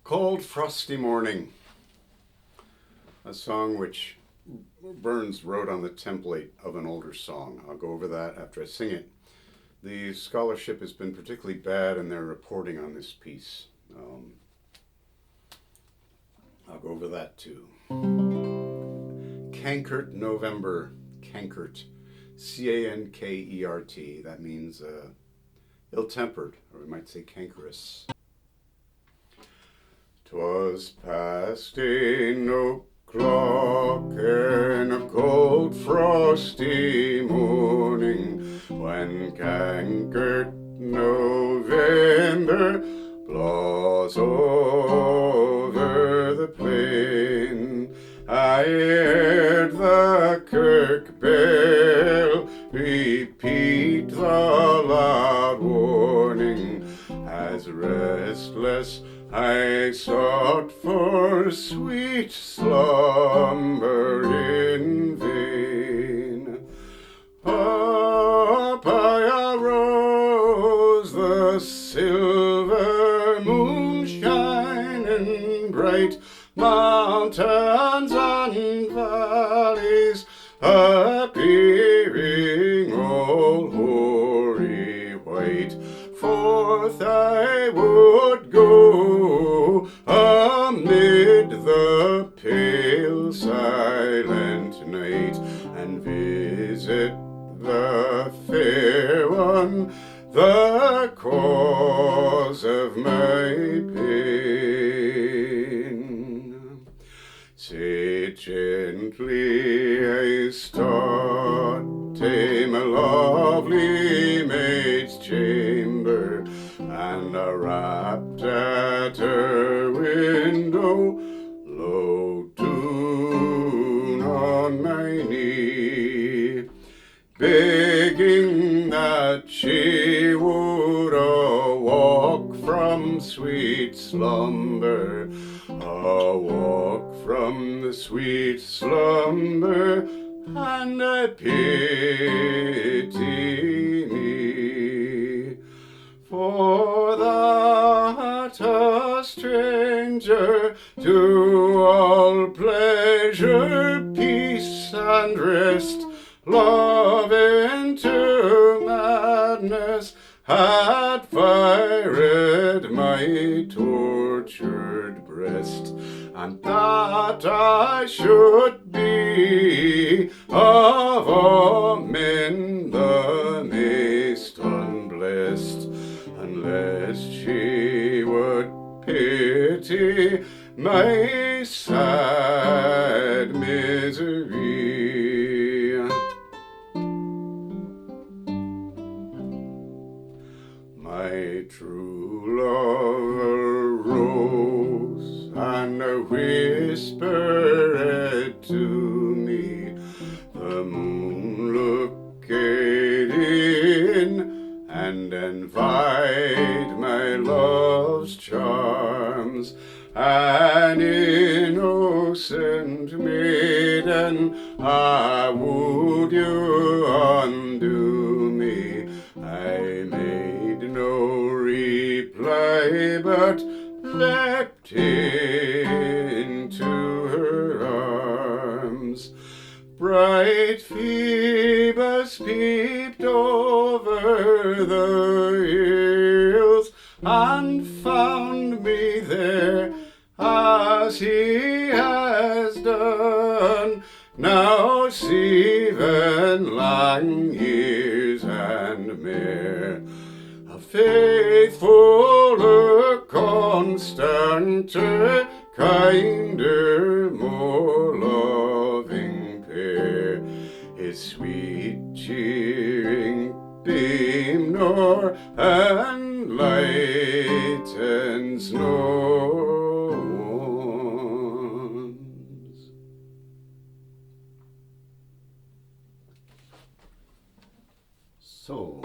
Cauld Frosty Morning, a song which Burns wrote on the template of an older song. I'll go over that after I sing it. The scholarship has been particularly bad in their reporting on this piece. I'll go over that too. Cankert November, cankert, C-A-N-K-E-R-T. That means ill-tempered, or we might say cankerous. 'Twas past 8 o'clock in a cold frosty morning, when cankert November blaws over the plain. I heard the kirk-bell repeat the loud warning, as restless I sought for sweet slumber in vain. Up I arose, the silver moon shining bright, mountains and valleys appearing all hoary white. Forth I would go amid the pale silent night, and visit the fair one, the cause of my pain. Say gently, I start, tame a lovely maid's chamber, and I rapped at her window, low tune on my knee, begging that she would awake from sweet slumber, awake from the sweet slumber, and pity me. For that a stranger to all pleasure, peace and rest, love into madness, had fired my tortured breast, and that I should be of all men the maist unblest, unless she would pity my sad misery. My true love arose and whispered to me, the moon looked in and envied my love's charms. An innocent maiden, ah, would you undo me? I made no reply, but leapt into her arms. Bright Phoebus peeped over the hills and found me there, as he has done now 7 long years and more. A faithful, a constant, a kinder, more loving pair, his sweet cheering beam nor enlightens no. So,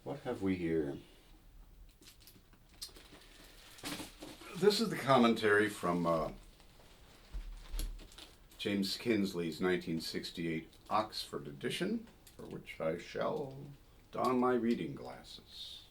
what have we here? This is the commentary from James Kinsley's 1968 Oxford edition, for which I shall don my reading glasses.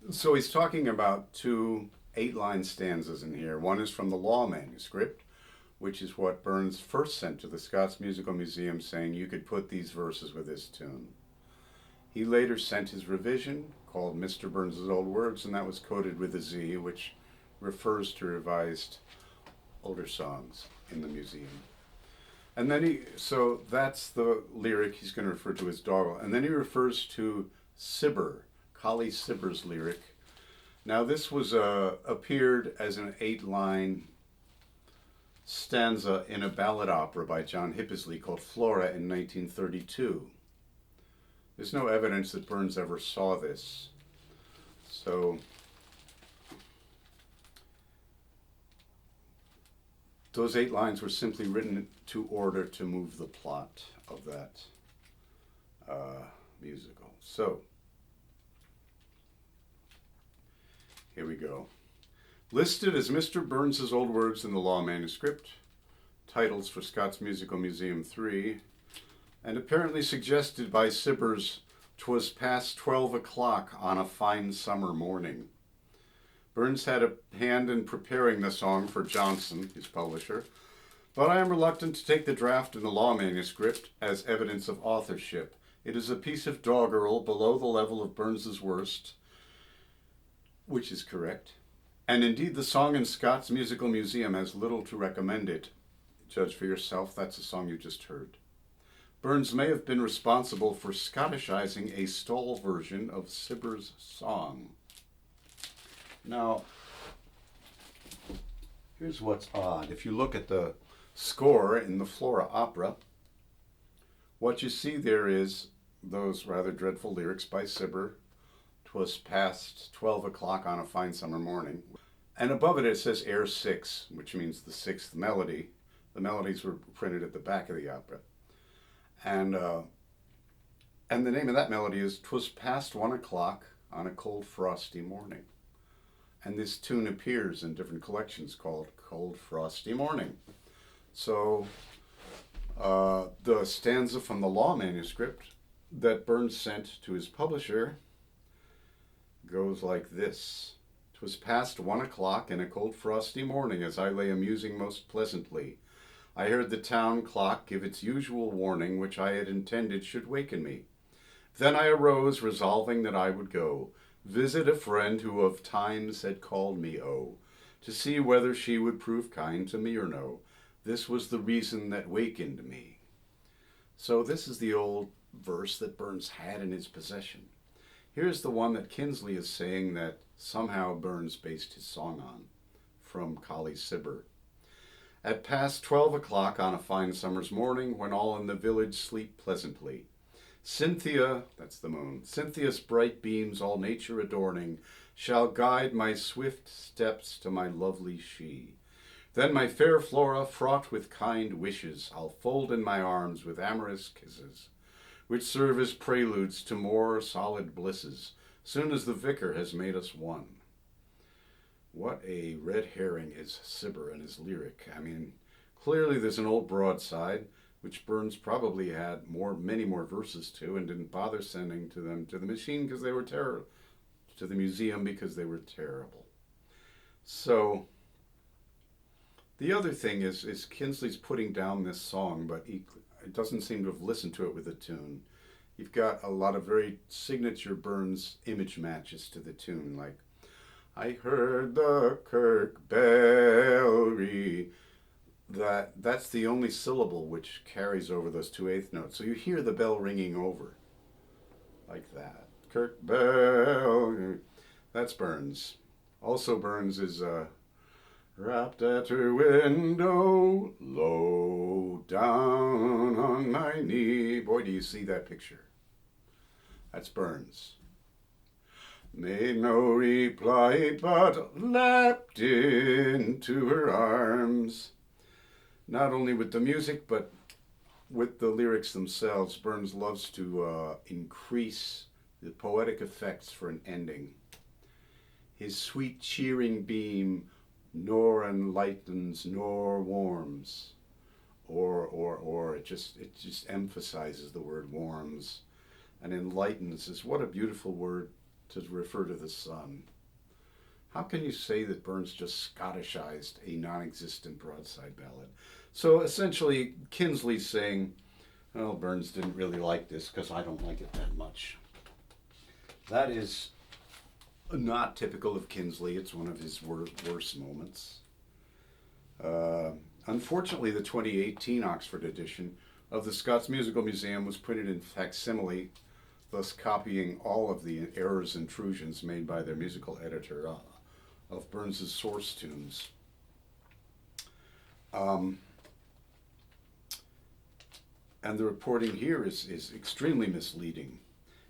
So he's talking about two 8-line stanzas in here. One is from the Law manuscript, which is what Burns first sent to the Scots Musical Museum, saying you could put these verses with this tune. He later sent his revision, called Mr. Burns's Old Words, and that was coded with a Z, which refers to revised older songs in the museum. And then so that's the lyric he's going to refer to as doggerel. And then he refers to Cibber, Colley Cibber's lyric. Now this was appeared as an 8-line stanza in a ballad opera by John Hippisley called Flora in 1932. There's no evidence that Burns ever saw this. So those 8 lines were simply written to order to move the plot of that musical. So here we go. Listed as Mr. Burns's Old Words in the Law manuscript, titles for Scots Musical Museum 3, and apparently suggested by Cibber's "'Twas past 12 o'clock on a fine summer morning." Burns had a hand in preparing the song for Johnson, his publisher, but I am reluctant to take the draft in the Law manuscript as evidence of authorship. It is a piece of doggerel below the level of Burns's worst, which is correct. And indeed, the song in Scots Musical Museum has little to recommend it. Judge for yourself, that's the song you just heard. Burns may have been responsible for Scottishizing a staw version of Cibber's song. Now, here's what's odd. If you look at the score in the Flora opera, what you see there is those rather dreadful lyrics by Cibber. "'Twas past 12 o'clock on a fine summer morning." And above it, it says air 6, which means the 6th melody. The melodies were printed at the back of the opera. And the name of that melody is "'Twas past 1 o'clock on a cold frosty morning." And this tune appears in different collections called "Cauld Frosty Morning." So the stanza from the Law manuscript that Burns sent to his publisher goes like this. "'Twas past 1 o'clock in a cold frosty morning, as I lay amusing most pleasantly. I heard the town clock give its usual warning, which I had intended should waken me. Then I arose, resolving that I would go visit a friend who of times had called me, to see whether she would prove kind to me or no. This was the reason that wakened me." So this is the old verse that Burns had in his possession. Here's the one that Kinsley is saying that somehow Burns based his song on, from Colley Cibber. "At past 12 o'clock on a fine summer's morning, when all in the village sleep pleasantly, Cynthia," that's the moon, "Cynthia's bright beams, all nature adorning, shall guide my swift steps to my lovely she. Then my fair Flora, fraught with kind wishes, I'll fold in my arms with amorous kisses, which serve as preludes to more solid blisses, soon as the vicar has made us one." What a red herring is Cibber and his lyric. I mean, clearly there's an old broadside, which Burns probably had many more verses to, and didn't bother sending to them to the machine because they were terrible, to the museum because they were terrible. So the other thing is Kinsley's putting down this song, but he doesn't seem to have listened to it with a tune. You've got a lot of very signature Burns image matches to the tune, like "I heard the kirk-bell ring." That's the only syllable which carries over those 2/8 notes. So you hear the bell ringing over, like that. Kirk-bell. That's Burns. Also Burns is "Rapped at her window, low down on my knee." Boy, do you see that picture. That's Burns. "Made no reply, but leapt into her arms." Not only with the music, but with the lyrics themselves, Burns loves to increase the poetic effects for an ending. "His sweet cheering beam nor enlightens nor warms," or it just emphasizes the word warms, and enlightens is what a beautiful word to refer to the sun. How can you say that Burns just Scottishized a non-existent broadside ballad? So essentially, Kinsley's saying, well, Burns didn't really like this because I don't like it that much. That is not typical of Kinsley. It's one of his worst moments. Unfortunately, the 2018 Oxford edition of the Scots Musical Museum was printed in facsimile, thus copying all of the errors and intrusions made by their musical editor of Burns's source tunes. And the reporting here is extremely misleading.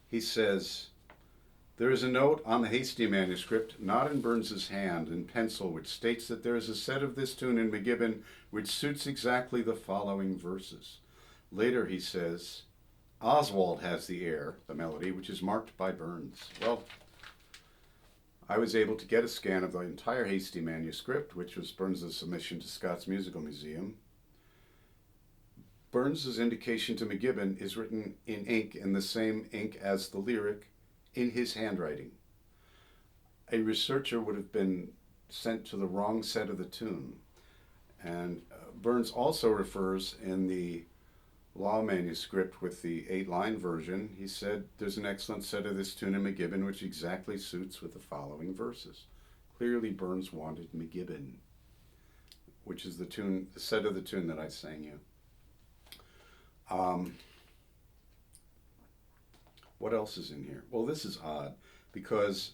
He says, there is a note on the Hasty manuscript, not in Burns's hand, in pencil, which states that there is a set of this tune in McGibbon which suits exactly the following verses. Later he says, Oswald has the air, the melody, which is marked by Burns. Well, I was able to get a scan of the entire Hasty manuscript, which was Burns's submission to Scots Musical Museum. Burns's indication to McGibbon is written in ink, in the same ink as the lyric, in his handwriting. A researcher would have been sent to the wrong set of the tune. And Burns also refers in the Law manuscript with the 8-line version, he said, there's an excellent set of this tune in McGibbon which exactly suits with the following verses. Clearly Burns wanted McGibbon, which is the set of the tune that I sang you. What else is in here? Well, this is odd because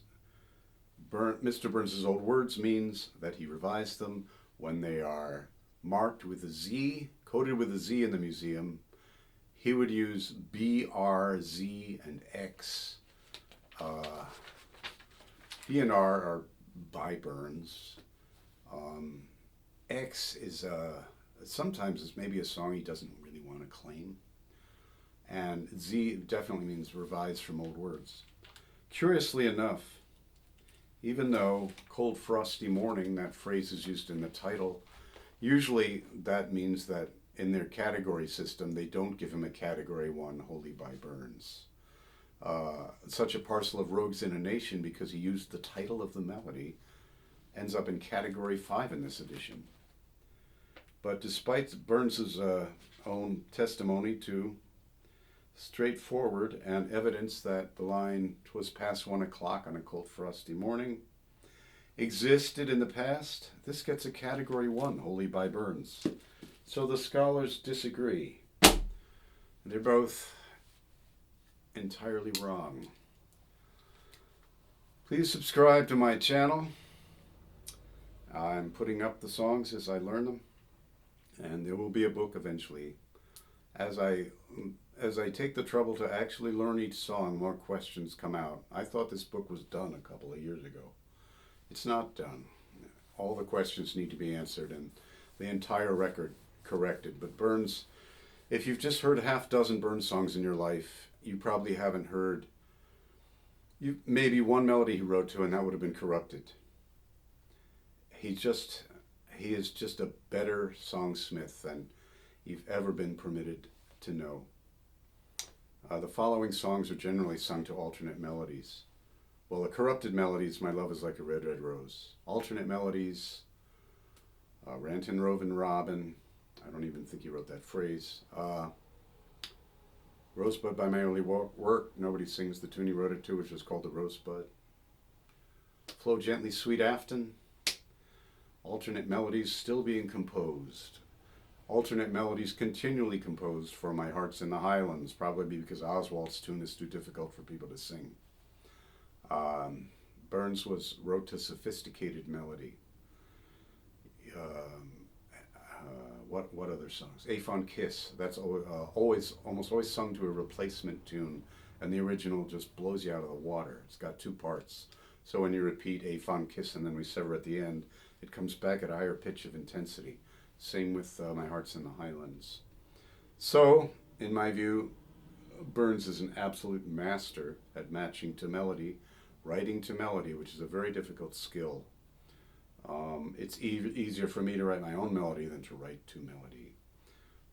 Mr. Burns's old words means that he revised them when they are marked with a Z, coded with a Z in the museum. He would use B, R, Z, and X. B and R are by Burns. X is sometimes is maybe a song he doesn't really want to claim. And Z definitely means revised from old words. Curiously enough, even though Cauld Frosty morning, that phrase is used in the title, usually that means that in their category system, they don't give him a Category 1 wholly by Burns. Such a parcel of rogues in a nation, because he used the title of the melody, ends up in Category 5 in this edition. But despite Burns's own testimony to straightforward and evidence that the line "'Twas past 1 o'clock on a cold frosty morning" existed in the past, this gets a Category 1 wholly by Burns. So the scholars disagree. They're both entirely wrong. Please subscribe to my channel. I'm putting up the songs as I learn them, and there will be a book eventually. As I take the trouble to actually learn each song, more questions come out. I thought this book was done a couple of years ago. It's not done. All the questions need to be answered and the entire record corrected. But Burns, if you've just heard a half dozen Burns songs in your life, you probably haven't heard maybe one melody he wrote to, and that would have been corrupted. He is just a better songsmith than you've ever been permitted to know. The following songs are generally sung to alternate melodies. Well, the corrupted melodies, My Love Is Like a Red, Red Rose. Alternate melodies, Rantin' Rovin' Robin. I don't even think he wrote that phrase. Rosebud by My Only Work. Nobody sings the tune he wrote it to, which was called the Rosebud. Flow Gently, Sweet Afton. Alternate melodies still being composed. Alternate melodies continually composed for My Heart's in the Highlands, probably because Oswald's tune is too difficult for people to sing. Burns wrote to sophisticated melody. What other songs? A Fond Kiss. That's almost always sung to a replacement tune, and the original just blows you out of the water. It's got two parts. So when you repeat A Fond Kiss and then we sever at the end, it comes back at a higher pitch of intensity. Same with My Heart's in the Highlands. So, in my view, Burns is an absolute master at matching to melody, writing to melody, which is a very difficult skill. It's easier for me to write my own melody than to write to melody.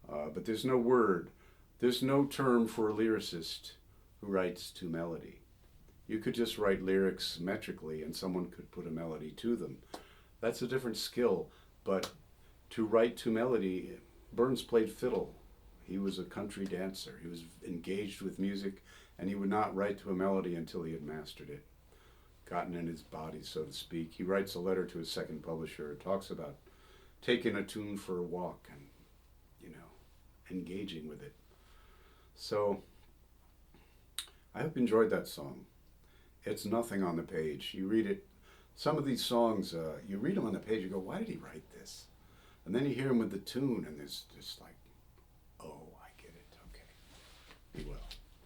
But there's no term for a lyricist who writes to melody. You could just write lyrics metrically and someone could put a melody to them. That's a different skill, but to write to melody, Burns played fiddle. He was a country dancer. He was engaged with music, and he would not write to a melody until he had mastered it, gotten in his body, so to speak. He writes a letter to his second publisher, talks about taking a tune for a walk and, engaging with it. So I hope you enjoyed that song. It's nothing on the page. You read it, some of these songs, you read them on the page, you go, why did he write this? And then you hear him with the tune, and there's just like, oh, I get it. Okay, be well.